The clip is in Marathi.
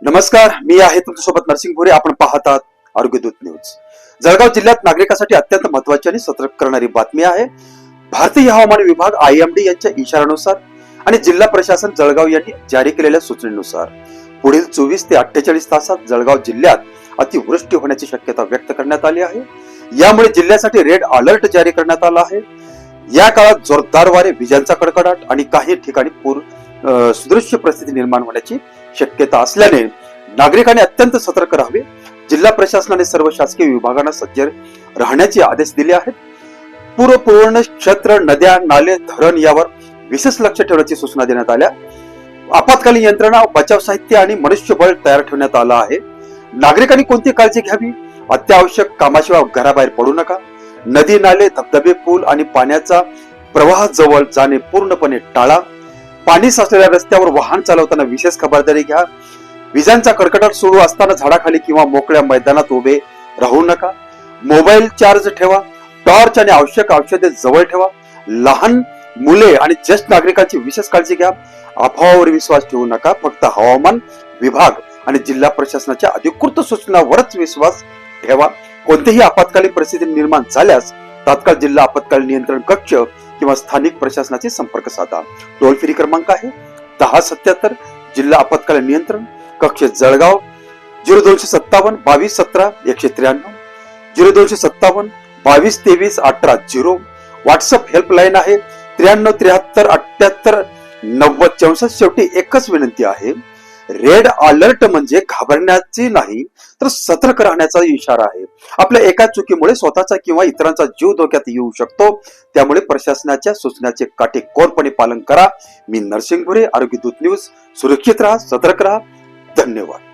नमस्कार, मी आहे तुमच्यासोबत नरसिंग भोरे. आपण पाहतात आरोग्य दूत न्यूज. जळगाव जिल्ह्यात नागरिकांसाठी अत्यंत महत्त्वाची आणि सतर्क करणारी बातमी आहे. भारतीय हवामान विभाग IMD यांच्या इशाऱ्यानुसार आणि जिल्हा प्रशासन जळगाव यांनी जारी केलेल्या सूचनेनुसार पुढील 24 ते 48 तासात जळगाव जिल्ह्यात अतिवृष्टी होण्याची शक्यता व्यक्त करण्यात आली आहे. यामुळे जिल्ह्यासाठी रेड अलर्ट जारी करण्यात आला आहे. या काळात जोरदार वारे, विजांचा कडकडाट आणि काही ठिकाणी सदृश्य परिस्थिती निर्माण होण्याची शक्यता असल्याने नागरिकांनी अत्यंत सतर्क राहावे. जिल्हा प्रशासनाने सर्व शासकीय विभागांना सज्ज राहण्याचे आदेश दिले आहेत. पूरपूर्ण क्षेत्र, नद्या, नाले, धरण यावर विशेष लक्ष ठेवण्याची सूचना देण्यात आल्या. आपत्कालीन यंत्रणा, बचाव साहित्य आणि मनुष्यबळ तयार ठेवण्यात आलं आहे. नागरिकांनी कोणती काळजी घ्यावी? अत्यावश्यक कामाशिवाय घराबाहेर पडू नका. नदी, नाले, धबधबे, पूल आणि पाण्याचा प्रवाह जवळ जाणे पूर्णपणे टाळा. पाणी साचलेल्या रस्त्यावर वाहन चालवताना विशेष खबरदारी घ्या. विजांचा कडकडाट सुरू असताना झाडाखाली किंवा मोकळ्या मैदानात उभे राहू नका. मोबाईल चार्ज ठेवा. टॉर्च आणि आवश्यक औषधे जवळ ठेवा. लहान मुले आणि ज्येष्ठ नागरिकांची विशेष काळजी घ्या. अफवावर विश्वास ठेवू नका. फक्त हवामान विभाग आणि जिल्हा प्रशासनाच्या अधिकृत सूचनांवरच विश्वास ठेवा. कोणतीही आपत्कालीन परिस्थिती निर्माण झाल्यास तात्काळ जिल्हा आपत्कालीन नियंत्रण कक्ष किंवा स्थानिक प्रशासनाचे संपर्क साधा. टोल फ्री क्रमांक आहे 1077. जिल्हा आपत्कालीन नियंत्रण कक्ष जळगाव 0257 22 17 193 0257 22 23 18 0. व्हॉट्सअप हेल्पलाईन आहे 93 73 78 90 64. शेवटी एकच विनंती आहे, रेड अलर्ट म्हणजे घाबरण्याची नाही तर सतर्क राहण्याचा इशारा आहे. आपल्या एका चुकीमुळे स्वतःचा किंवा इतरांचा जीव धोक्यात येऊ शकतो. त्यामुळे प्रशासनाच्या सूचनाचे काटेकोरपणे पालन करा. मी नरसिंग भोरे, आरोग्य दूत न्यूज. सुरक्षित राहा, सतर्क राहा. धन्यवाद.